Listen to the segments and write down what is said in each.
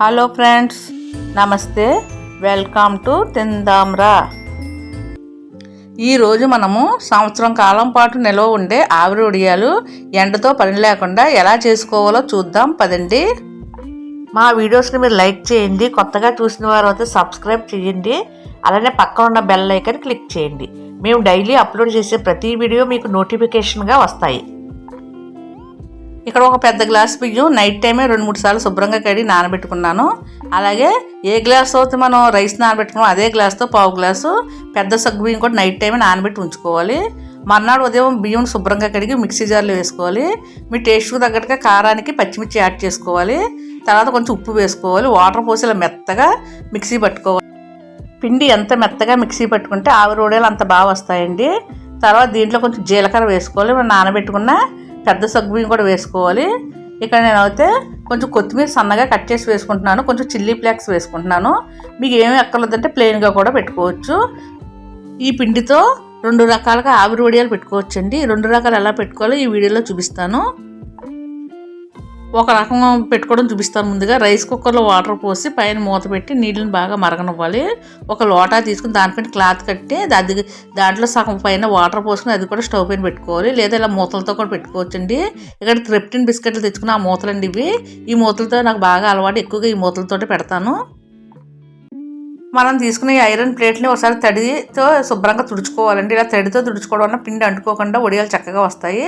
Hello friends, నమస్తే. Welcome to Thindamra. ఈరోజు మనము సంవత్సరం కాలం పాటు నిల్వ ఉండే ఆవిరి వడియాలు ఎండతో పని లేకుండా ఎలా చేసుకోవాలో చూద్దాం పదండి. మా వీడియోస్ని మీరు లైక్ చేయండి, కొత్తగా చూసిన వారు అయితే సబ్స్క్రైబ్ చేయండి, అలానే పక్కన ఉన్న బెల్ ఐకాన్ క్లిక్ చేయండి. మేము డైలీ అప్లోడ్ చేసే ప్రతి వీడియో మీకు నోటిఫికేషన్గా వస్తాయి. ఇక్కడ ఒక పెద్ద గ్లాస్ బియ్యం నైట్ టైమే 2-3 సార్లు శుభ్రంగా కడిగి నానబెట్టుకున్నాను. అలాగే ఏ గ్లాస్ అయితే మనం రైస్ నానబెట్టుకున్నాం అదే గ్లాస్తో పావు గ్లాసు పెద్ద సగ్గు బియ్యం కూడా నైట్ టైమే నానబెట్టి ఉంచుకోవాలి. మర్నాడు ఉదయం బియ్యం శుభ్రంగా కడిగి మిక్సీ జార్లో వేసుకోవాలి. మీ టేస్ట్కి తగ్గట్టుగా కారానికి పచ్చిమిర్చి యాడ్ చేసుకోవాలి. తర్వాత కొంచెం ఉప్పు వేసుకోవాలి. వాటర్ పోసి ఇలా మెత్తగా మిక్సీ పట్టుకోవాలి. పిండి ఎంత మెత్తగా మిక్సీ పట్టుకుంటే ఆవిరి వడియాలు అంత బాగా వస్తాయండి. తర్వాత దీంట్లో కొంచెం జీలకర్ర వేసుకోవాలి. మనం నానబెట్టుకున్న పెద్ద సగ్గుబియ్యం కూడా వేసుకోవాలి. ఇక్కడ నేను అయితే కొంచెం కొత్తిమీర సన్నగా కట్ చేసి వేసుకుంటున్నాను, కొంచెం చిల్లీ ఫ్లేక్స్ వేసుకుంటున్నాను. మీకు ఏమీ అక్కర్లేదంటే ప్లెయిన్గా కూడా పెట్టుకోవచ్చు. ఈ పిండితో 2 రకాలుగా ఆవిరి వడియాలు పెట్టుకోవచ్చండి. 2 రకాలు ఎలా పెట్టుకోవాలో ఈ వీడియోలో చూపిస్తాను. ఒక రకం పెట్టుకోవడం చూపిస్తాను. ముందుగా రైస్ కుక్కర్లో వాటర్ పోసి పైన మూత పెట్టి నీళ్ళని బాగా మరగనివ్వాలి. ఒక లోటా తీసుకుని దానిపైన క్లాత్ కట్టి దాంట్లో సగం పైన వాటర్ పోసుకుని అది కూడా స్టవ్ పైన పెట్టుకోవాలి. లేదా ఇలా మూతలతో కూడా పెట్టుకోవచ్చండి. ఇక్కడ త్రెప్టిన్ బిస్కెట్లు తెచ్చుకుని ఆ మూతలండి ఇవి. ఈ మూతలతో నాకు బాగా అలవాటు, ఎక్కువగా ఈ మూతలతో పెడతాను. మనం తీసుకునే ఐరన్ ప్లేట్ని ఒకసారి తడితో శుభ్రంగా తుడుచుకోవాలండి. ఇలా తడితో తుడుచుకోవడం వల్ల పిండి అంటుకోకుండా వడియాలు చక్కగా వస్తాయి.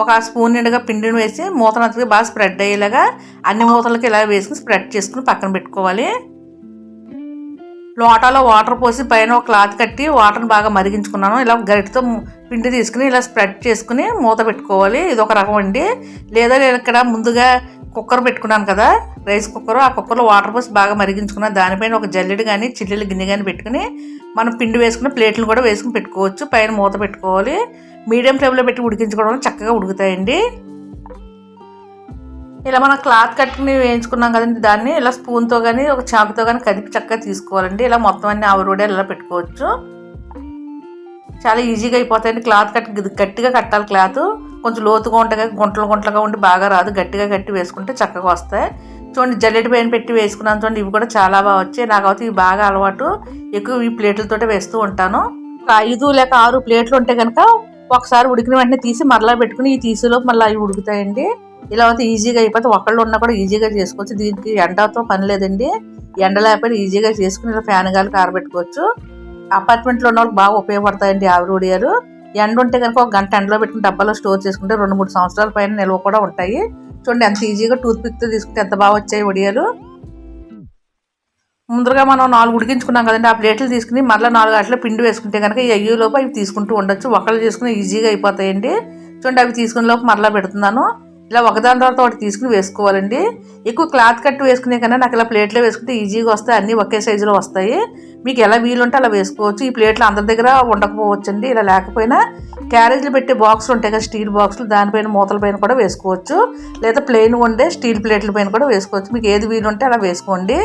ఒక స్పూన్ నిండుగా పిండిని వేసి మూతనంతగా బాగా స్ప్రెడ్ అయ్యేలాగా అన్ని మూతలకి ఇలా వేసుకుని స్ప్రెడ్ చేసుకుని పక్కన పెట్టుకోవాలి. లోటాలో వాటర్ పోసి పైన ఒక క్లాత్ కట్టి వాటర్ని బాగా మరిగించుకున్నాను. ఇలా గరిటతో పిండి తీసుకుని ఇలా స్ప్రెడ్ చేసుకుని మూత పెట్టుకోవాలి. ఇది ఒక రకం అండి. లేదా నేను ఇక్కడ ముందుగా కుక్కర్ పెట్టుకున్నాను కదా, రైస్ కుక్కర్, ఆ కుక్కర్లో వాటర్ పోసి బాగా మరిగించుకున్నాను. దానిపైన ఒక జల్లెడు కానీ చిల్లీల గిన్నె కానీ పెట్టుకుని మనం పిండి వేసుకుని ప్లేట్లు కూడా వేసుకుని పెట్టుకోవచ్చు. పైన మూత పెట్టుకోవాలి. మీడియం ఫ్లేమ్లో పెట్టి ఉడికించుకోవడం చక్కగా ఉడుకుతాయండి. ఇలా మనం క్లాత్ కట్టుకుని వేయించుకున్నాం కదండి, దాన్ని ఇలా స్పూన్తో కానీ ఒక చాకుతో కానీ కదిపి చక్కగా తీసుకోవాలండి. ఇలా మొత్తం అన్ని ఆవిరి వడియాలు ఇలా పెట్టుకోవచ్చు. చాలా ఈజీగా అయిపోతాయండి. క్లాత్ గట్టిగా కట్టాలి. క్లాత్ కొంచెం లోతుగా ఉంటాయి, గుంటలుగా ఉండి బాగా రాదు. గట్టిగా కట్టి వేసుకుంటే చక్కగా వస్తాయి. చూడండి, జల్లెడి పైన పెట్టి వేసుకున్నాను చూడండి, ఇవి కూడా చాలా బాగా వచ్చాయి. నాకైతే ఇవి బాగా అలవాటు, ఎక్కువ ఈ ప్లేట్లతోటే వేస్తూ ఉంటాను. 5 లేక 6 ప్లేట్లు ఉంటే కనుక ఒకసారి ఉడికిన వెంటనే తీసి మరలా పెట్టుకుని ఈ తీసేలోపు మళ్ళీ అవి ఉడుకుతాయండి. ఇలా అయితే ఈజీగా అయిపోతే ఒకళ్ళు ఉన్నా కూడా ఈజీగా చేసుకోవచ్చు. దీనికి ఎండతో పని లేదండి. ఎండ లేకపోతే ఈజీగా చేసుకుని ఇలా ఫ్యాన్ గాలికి ఆరబెట్టుకోవచ్చు. అపార్ట్మెంట్లో ఉన్న వాళ్ళకి బాగా ఉపయోగపడతాయండి ఆవిరి వడియాలు. ఎండ ఉంటే కనుక ఒక గంట ఎండలో పెట్టుకుని డబ్బాలో స్టోర్ చేసుకుంటే 2-3 సంవత్సరాల పైన నిల్వ కూడా ఉంటాయి. చూడండి ఎంత ఈజీగా టూత్ పిక్తో తీసుకుంటే ఎంత బాగా వచ్చాయి వడియాలు. ముందుగా మనం 4 ఉడికించుకున్నాం కదండి, ఆ ప్లేట్లు తీసుకుని మళ్ళీ 4 అట్లా పిండి వేసుకుంటే కనుక ఈ అయ్యేలోపు అవి తీసుకుంటూ ఉండొచ్చు. ఒకళ్ళు చేసుకుని ఈజీగా అయిపోతాయండి. చూడండి, అవి తీసుకునే లోపు మరలా పెడుతున్నాను. ఇలా ఒకదాని తర్వాత ఒకటి తీసుకుని వేసుకోవాలండి. ఎక్కువ క్లాత్ కట్టి వేసుకునే కన్నా నాకు ఇలా ప్లేట్లో వేసుకుంటే ఈజీగా వస్తాయి. అన్నీ ఒకే సైజులో వస్తాయి. మీకు ఎలా వీలుంటే అలా వేసుకోవచ్చు. ఈ ప్లేట్లు అందరి దగ్గర ఉండకపోవచ్చండి. ఇలా లేకపోయినా క్యారేజ్లు పెట్టే బాక్సులు ఉంటాయి కదా, స్టీల్ బాక్సులు, దానిపైన మూతల పైన కూడా వేసుకోవచ్చు. లేదా ప్లెయిన్ ఉండే స్టీల్ ప్లేట్ల పైన కూడా వేసుకోవచ్చు. మీకు ఏది వీలుంటే అలా వేసుకోండి.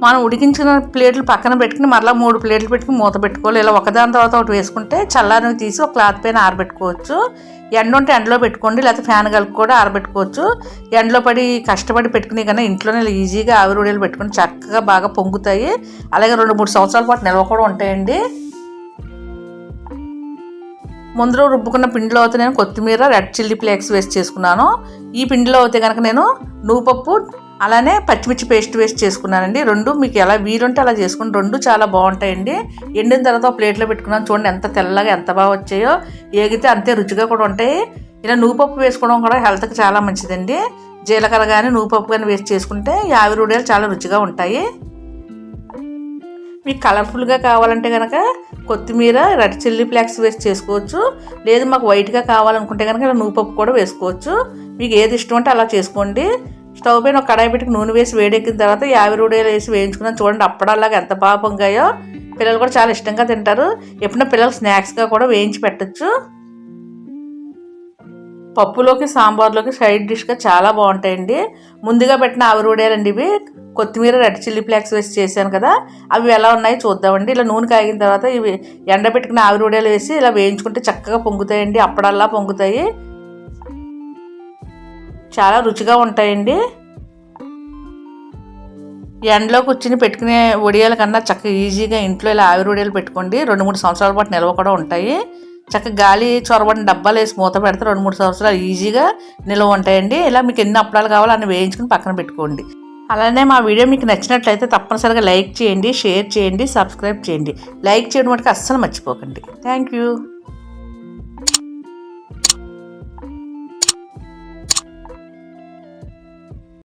మనం ఉడికించిన ప్లేట్లు పక్కన పెట్టుకుని మరలా 3 ప్లేట్లు పెట్టుకుని మూత పెట్టుకోవాలి. ఇలా ఒకదాని తర్వాత ఒకటి వేసుకుంటే చల్లారని తీసి ఒక క్లాత్ పైన ఆరబెట్టుకోవచ్చు. ఎండ ఉంటే ఎండలో పెట్టుకోండి, లేకపోతే ఫ్యాన్ గాలికి కూడా ఆరబెట్టుకోవచ్చు. ఎండలో పడి కష్టపడి పెట్టుకునే కన్నా ఇంట్లోనే ఈజీగా ఆవిరి వడియాలు పెట్టుకుని చక్కగా బాగా పొంగుతాయి. అలాగే 2-3 సంవత్సరాల పాటు నిల్వ కూడా ఉంటాయండి. ముందులో రుబ్బుకున్న పిండిలో అయితే నేను కొత్తిమీర, రెడ్ చిల్లీ ఫ్లేక్స్ వేసి చేసుకున్నాను. ఈ పిండిలో అయితే కనుక నేను నువ్వుపప్పు అలానే పచ్చిమిర్చి పేస్ట్ వేసి చేసుకున్నానండి. 2 మీకు ఎలా వీలుంటే అలా చేసుకుని 2 చాలా బాగుంటాయండి. ఎండిన తర్వాత ప్లేట్లో పెట్టుకున్నాను. చూడండి ఎంత తెల్లగా ఎంత బాగా వచ్చాయో. ఏగితే అంతే రుచిగా కూడా ఉంటాయి. ఇలా నువ్వుపప్పు వేసుకోవడం కూడా హెల్త్కి చాలా మంచిదండి. జీలకర్ర కానీ నువ్వుపప్పు కానీ వేసి చేసుకుంటే ఈ ఆవిరి వడియాలు చాలా రుచిగా ఉంటాయి. మీకు కలర్ఫుల్గా కావాలంటే కనుక కొత్తిమీర, రెడ్ చిల్లీ ఫ్లేక్స్ వేసి చేసుకోవచ్చు. లేదు మాకు వైట్గా కావాలనుకుంటే కనుక ఇలా నువ్వుపప్పు కూడా వేసుకోవచ్చు. మీకు ఏది ఇష్టం అంటే అలా చేసుకోండి. స్టవ్ పైన ఒక కడాయి పెట్టి నూనె వేసి వేడెక్కిన తర్వాత ఈ ఆవిరి వడియాలు వేసి వేయించుకున్నాను. చూడండి అప్పడాలాగా ఎంత బాగా పొంగాయో. పిల్లలు కూడా చాలా ఇష్టంగా తింటారు. ఎప్పుడైనా పిల్లలు స్నాక్స్గా కూడా వేయించి పెట్టచ్చు. పప్పులోకి, సాంబార్లోకి సైడ్ డిష్గా చాలా బాగుంటాయండి. ముందుగా పెట్టిన ఆవిరి వడియాలండి ఇవి. కొత్తిమీర, రెడ్ చిల్లీ ఫ్లేక్స్ వేసి చేశాను కదా, అవి ఎలా ఉన్నాయో చూద్దామండి. ఇలా నూనె కాగిన తర్వాత ఇవి ఎండబెట్టుకున్న ఆవిరి వడియాలు వేసి ఇలా వేయించుకుంటే చక్కగా పొంగుతాయండి. అప్పడాల్లా పొంగుతాయి. చాలా రుచిగా ఉంటాయండి. ఎండలో కూర్చుని పెట్టుకునే వడియాల కన్నా చక్కగా ఈజీగా ఇంట్లో ఇలా ఆవిరి వడియాలు పెట్టుకోండి. 2-3 సంవత్సరాల పాటు నిల్వ కూడా ఉంటాయి. చక్కగా గాలి చొరబడిన డబ్బాలు వేసి మూత పెడితే 2-3 సంవత్సరాలు ఈజీగా నిల్వ ఉంటాయండి. ఇలా మీకు ఎన్ని అప్పడాలు కావాలో అన్ని వేయించుకుని పక్కన పెట్టుకోండి. అలానే మా వీడియో మీకు నచ్చినట్లయితే తప్పనిసరిగా లైక్ చేయండి, షేర్ చేయండి, సబ్స్క్రైబ్ చేయండి. లైక్ చేయడం మటుకు అస్సలు మర్చిపోకండి. Thank you.